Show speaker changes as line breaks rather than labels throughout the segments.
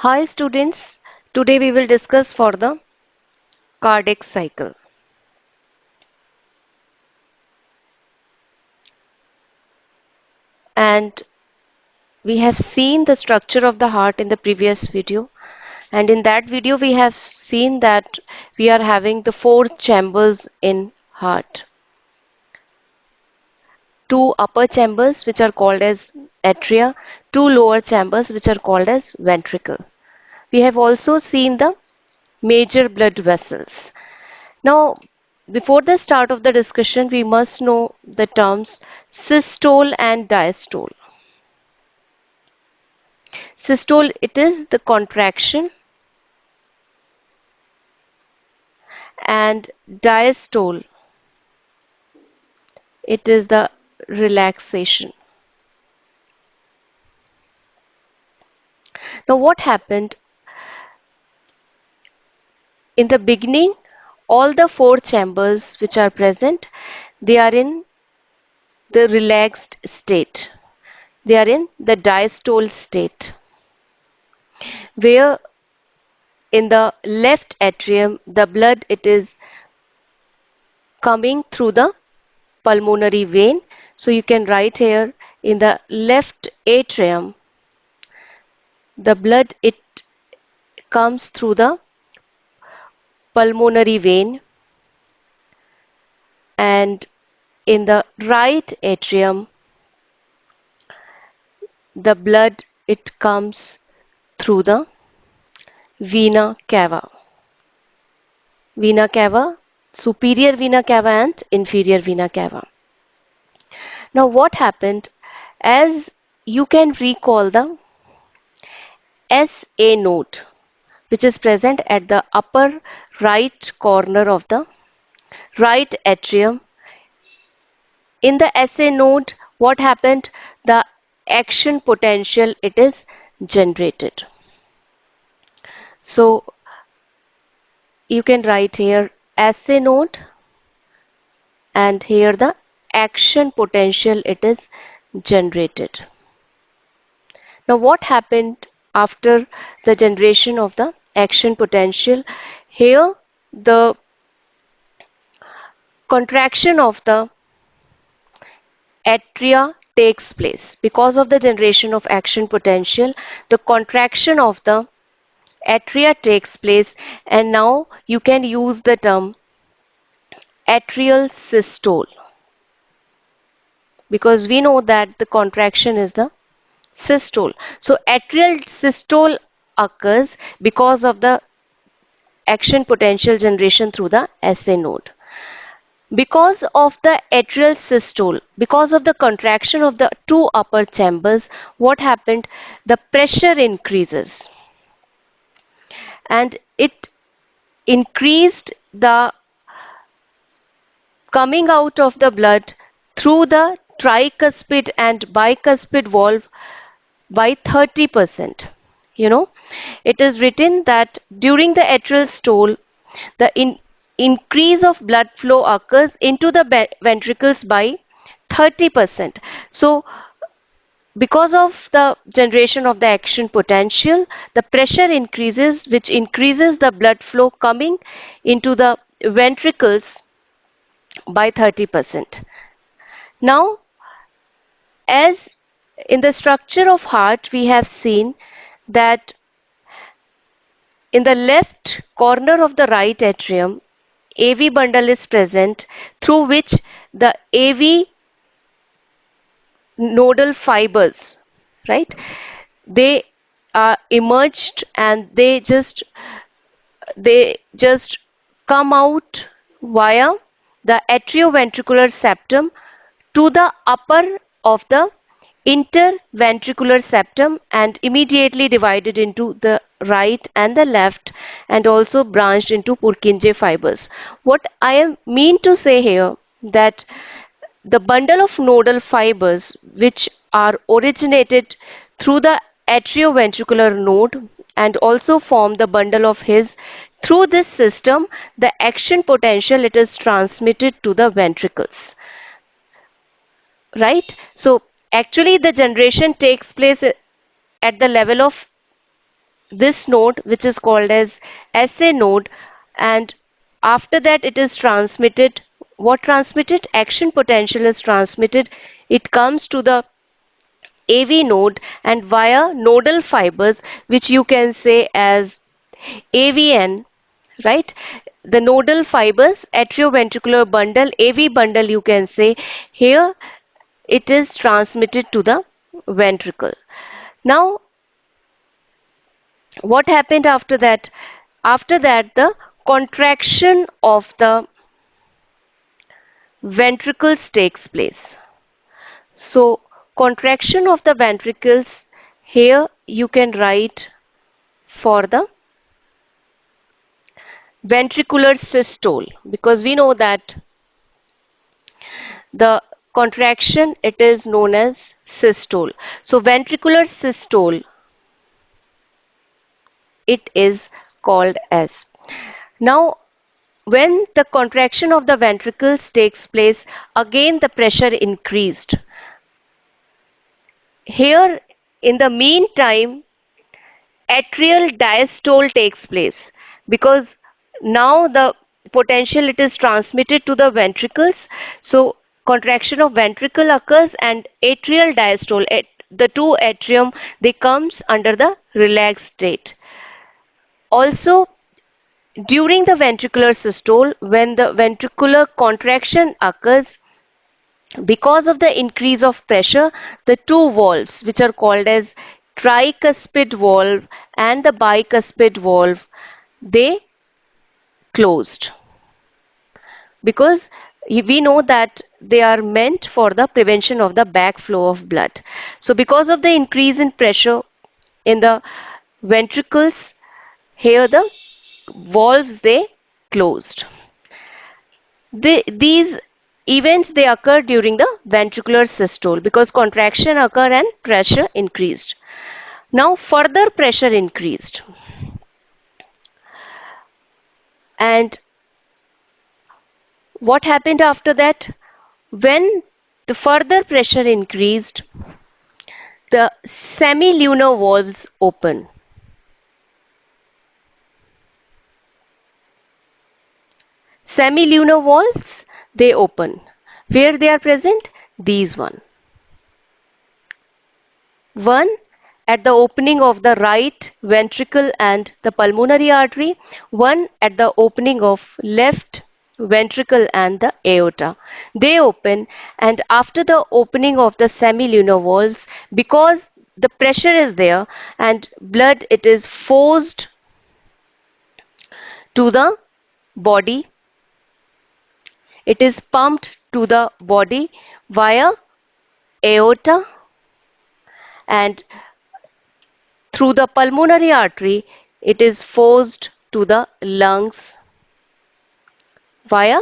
Hi students, today we will discuss for the cardiac cycle. And we have seen the structure of the heart in the previous video. And in that video we have seen that we are having the four chambers in heart. Two upper chambers which are called as atria, two lower chambers which are called as ventricle. We have also seen the major blood vessels. Now, before the start of the discussion, we must know the terms systole and diastole. Systole, it is the contraction, and diastole, it is the relaxation. Now, what happened in the beginning? All the four chambers which are present, they are in the relaxed state. They are in the diastole state, where in the left atrium, the blood it is coming through the pulmonary vein. So you can write here in the left atrium, the blood it comes through the pulmonary vein, and in the right atrium, the blood it comes through the vena cava. Vena cava, superior vena cava and inferior vena cava. Now what happened, as you can recall the SA node which is present at the upper right corner of the right atrium. In the SA node, what happened? The action potential it is generated. So you can write here SA node, and here the action potential it is generated. Now what happened after the generation of the action potential? Here the contraction of the atria takes place. Because of the generation of action potential, the contraction of the atria takes place, and now you can use the term atrial systole, because we know that the contraction is the systole. So atrial systole occurs because of the action potential generation through the SA node. Because of the atrial systole, because of the contraction of the two upper chambers, what happened? The pressure increases, and it increased the coming out of the blood through the tricuspid and bicuspid valve by 30%. You know, it is written that during the atrial stole, the increase of blood flow occurs into the ventricles by 30%. So, because of the generation of the action potential, the pressure increases, which increases the blood flow coming into the ventricles by 30%. Now, as in the structure of heart, we have seen that in the left corner of the right atrium, AV bundle is present through which the AV nodal fibers, right? They are emerged, and they just come out via the atrioventricular septum to the upper of the interventricular septum, and immediately divided into the right and the left, and also branched into Purkinje fibers. What I am mean to say here, that the bundle of nodal fibers which are originated through the atrioventricular node and also form the bundle of His, through this system the action potential it is transmitted to the ventricles, right? So actually the generation takes place at the level of this node which is called as SA node, and after that it is transmitted. What transmitted? Action potential is transmitted. It comes to the AV node and via nodal fibers, which you can say as AVN, right? The nodal fibers, atrioventricular bundle, AV bundle, you can say. Here it is transmitted to the ventricle. Now, what happened after that? After that, the contraction of the ventricles takes place. So, contraction of the ventricles, here you can write for the ventricular systole, because we know that the contraction, it is known as systole. So ventricular systole, it is called as. Now, when the contraction of the ventricles takes place, again the pressure increased. Here, in the meantime, atrial diastole takes place, because now the potential, it is transmitted to the ventricles. So contraction of ventricle occurs and atrial diastole, the two atrium, they comes under the relaxed state. Also, during the ventricular systole, when the ventricular contraction occurs, because of the increase of pressure, the two valves, which are called as tricuspid valve and the bicuspid valve, they closed, because we know that they are meant for the prevention of the backflow of blood. So because of the increase in pressure in the ventricles, here the valves, they closed. These events, they occur during the ventricular systole because contraction occurred and pressure increased. Now further pressure increased, and what happened after that? When the further pressure increased, the semilunar valves open. Semilunar valves, they open. Where they are present? These one. One at the opening of the right ventricle and the pulmonary artery, one at the opening of left ventricle and the aorta. They open, and after the opening of the semilunar valves, because the pressure is there and blood, it is forced to the body, it is pumped to the body via aorta, and through the pulmonary artery, it is forced to the lungs via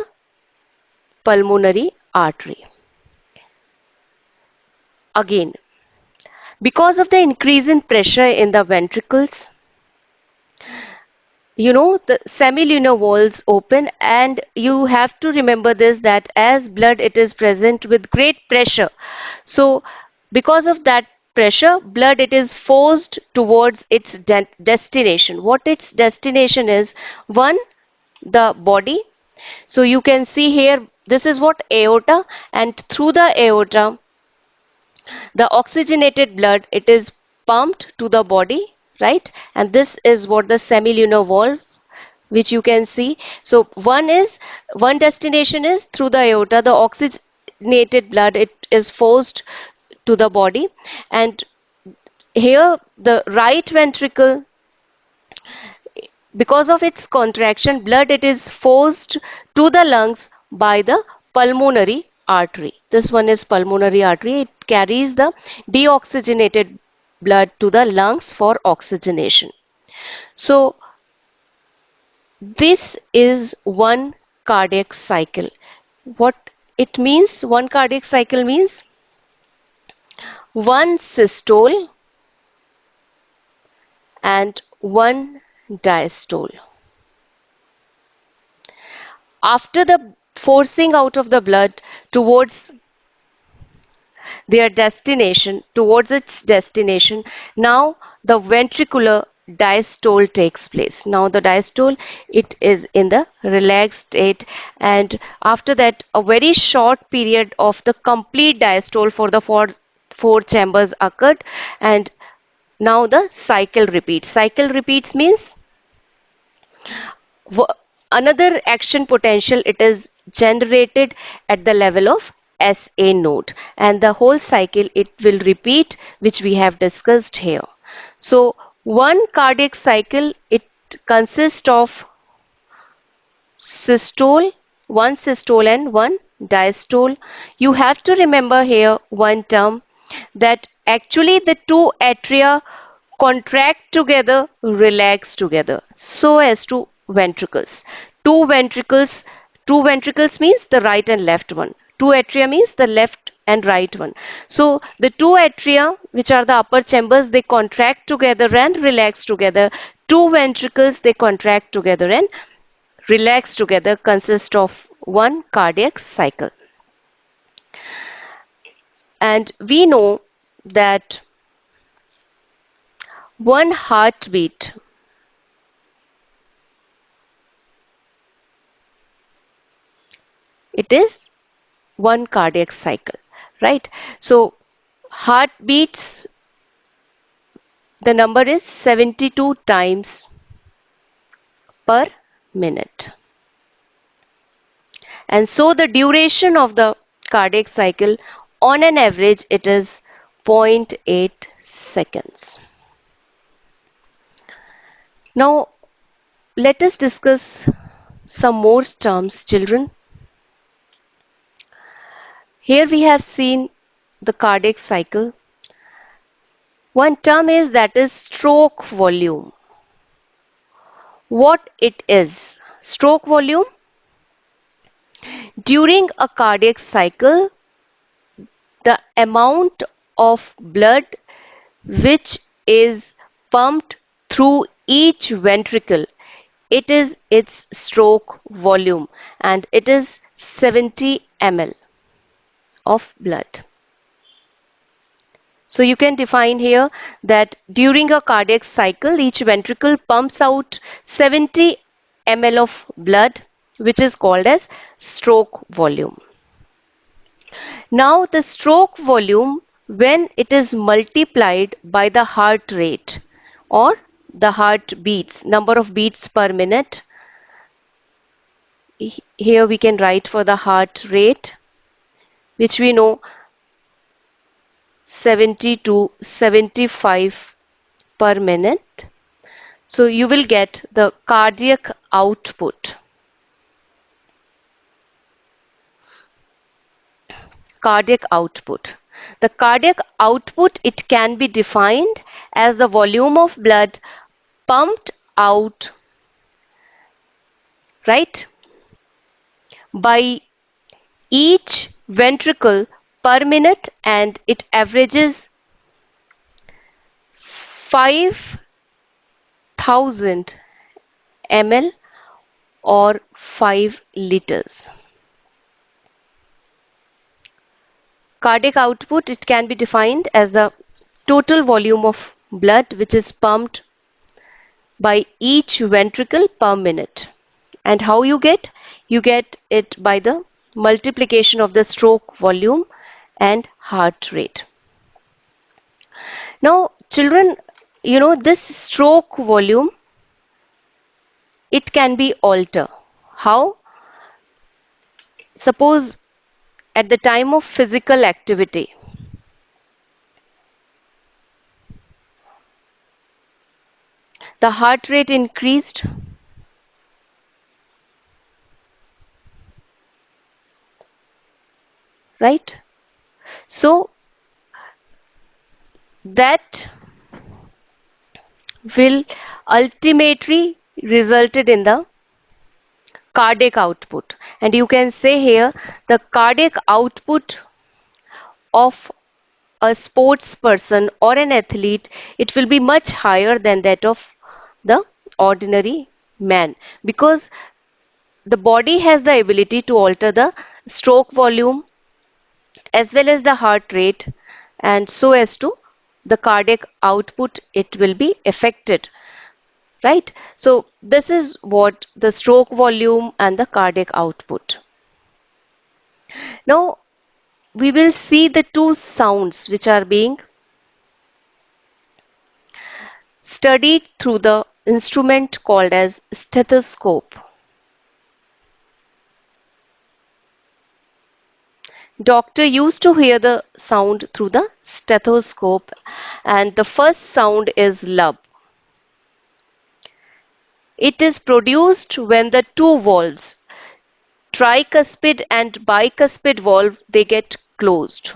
pulmonary artery. Again, because of the increase in pressure in the ventricles, the semilunar valves open, and you have to remember this, that as blood, it is present with great pressure. So because of that pressure, blood, it is forced towards its destination. What its destination is? One, the body. So you can see here, this is what aorta, and through the aorta, the oxygenated blood, it is pumped to the body, right? And this is what the semilunar valve, which you can see. So one destination is through the aorta, the oxygenated blood, it is forced to the body, and here the right ventricle, because of its contraction, blood, it is forced to the lungs by the pulmonary artery. This one is pulmonary artery. It carries the deoxygenated blood to the lungs for oxygenation. So this is one cardiac cycle. What it means? One cardiac cycle means one systole and one diastole. After the forcing out of the blood towards towards its destination, now the ventricular diastole takes place. Now the diastole, it is in the relaxed state, and after that a very short period of the complete diastole for the four chambers occurred, and now the cycle repeats. Cycle repeats means another action potential, it is generated at the level of SA node, and the whole cycle it will repeat, which we have discussed here. So one cardiac cycle, it consists of systole, one systole and one diastole. You have to remember here one term, that actually the two atria contract together, relax together, so as to ventricles. Two ventricles, two ventricles means the right and left one. Two atria means the left and right one. So the two atria, which are the upper chambers, they contract together and relax together. Two ventricles, they contract together and relax together, consist of one cardiac cycle. And we know that one heartbeat, it is one cardiac cycle, right? So heartbeats, the number is 72 times per minute. And so the duration of the cardiac cycle, on an average, it is zero point 0.8 seconds. Now, let us discuss some more terms, children. Here we have seen the cardiac cycle. One term is, that is stroke volume. What it is? Stroke volume. During a cardiac cycle, the amount of blood which is pumped through each ventricle, it is its stroke volume, and it is 70 ml of blood. So you can define here that during a cardiac cycle, each ventricle pumps out 70 ml of blood, which is called as stroke volume. Now the stroke volume, when it is multiplied by the heart rate or the heart beats, number of beats per minute, here we can write for the heart rate, which we know 70 to 75 per minute. So you will get the cardiac output. Cardiac output. The cardiac output, it can be defined as the volume of blood pumped out, right, by each ventricle per minute, and it averages 5,000 ml or 5 liters. Cardiac output, it can be defined as the total volume of blood which is pumped by each ventricle per minute. And how you get? You get it by the multiplication of the stroke volume and heart rate. Now, children, this stroke volume, it can be altered. How? Suppose at the time of physical activity, the heart rate increased, right? So that will ultimately resulted in the cardiac output. And you can say here, the cardiac output of a sports person or an athlete, it will be much higher than that of the ordinary man, because the body has the ability to alter the stroke volume as well as the heart rate, and so as to the cardiac output, it will be affected. right? So this is what the stroke volume and the cardiac output. Now we will see the two sounds which are being studied through the instrument called as stethoscope. Doctor used to hear the sound through the stethoscope, and the first sound is lub. It is produced when the two valves, tricuspid and bicuspid valve, they get closed.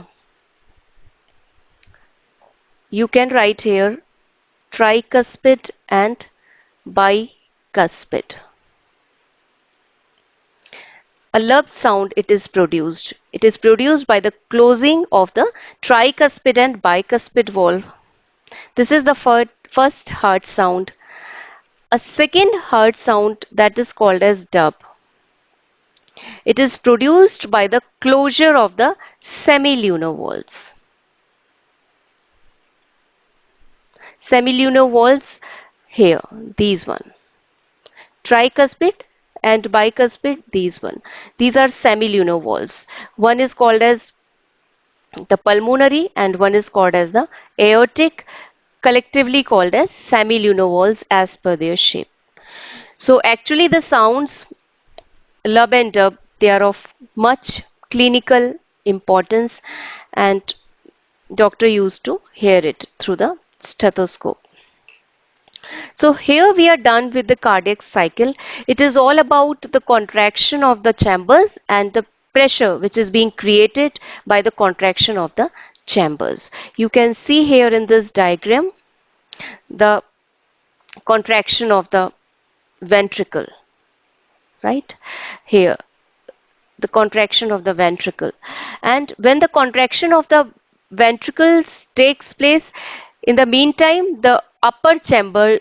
You can write here tricuspid and bicuspid. A lub sound it is produced. It is produced by the closing of the tricuspid and bicuspid valve. This is the first heart sound. A second heart sound that is called as dub. It is produced by the closure of the semilunar valves. Semilunar valves here, these one. Tricuspid and bicuspid, these one. These are semilunar valves. One is called as the pulmonary and one is called as the aortic, collectively called as semilunar valves as per their shape. So actually the sounds lub and dub, they are of much clinical importance and doctor used to hear it through the stethoscope. So here we are done with the cardiac cycle. It is all about the contraction of the chambers and the pressure which is being created by the contraction of the chambers. You can see here in this diagram the contraction of the ventricle, right? Here, the contraction of the ventricle. And when the contraction of the ventricles takes place, in the meantime, the upper chambers,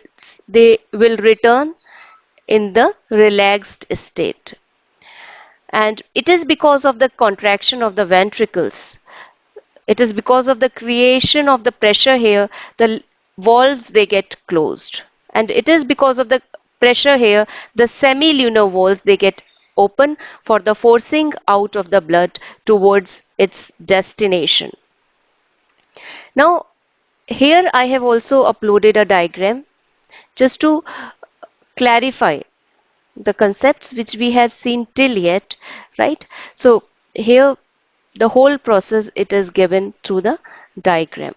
they will return in the relaxed state. And it is because of the contraction of the ventricles, it is because of the creation of the pressure here, the valves they get closed. And it is because of the pressure here, the semilunar valves they get open for the forcing out of the blood towards its destination. Now, here I have also uploaded a diagram just to clarify the concepts which we have seen till yet, right? So here the whole process it is given through the diagram.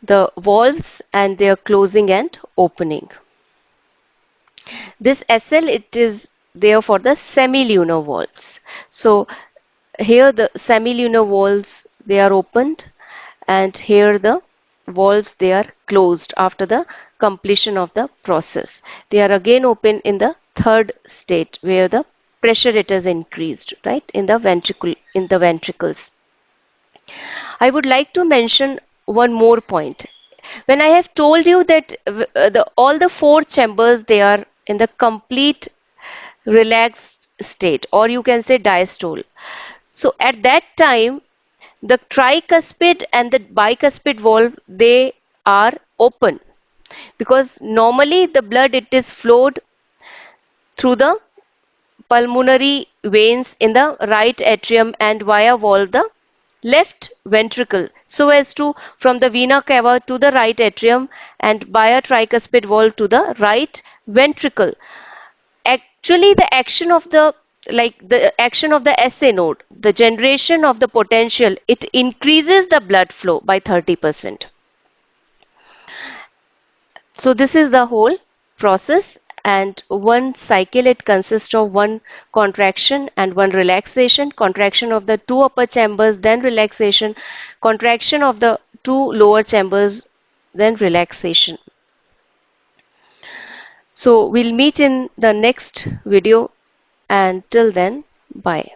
The valves and their closing and opening. This SL it is there for the semilunar valves. So here the semilunar valves they are opened and here the valves they are closed after the completion of the process. They are again open in the third state where the pressure it is increased, right, in the ventricles. I would like to mention one more point. When I have told you that all the four chambers they are in the complete relaxed state, or you can say diastole. So at that time, the tricuspid and the bicuspid valve they are open because normally the blood it is flowed through the pulmonary veins in the right atrium and via valve the left ventricle so as to from the vena cava to the right atrium and via tricuspid valve to the right ventricle. Actually the action of the action of the SA node, the generation of the potential, it increases the blood flow by 30%. So this is the whole process and one cycle it consists of one contraction and one relaxation, contraction of the two upper chambers, then relaxation, contraction of the two lower chambers, then relaxation. So we'll meet in the next video and till then, bye.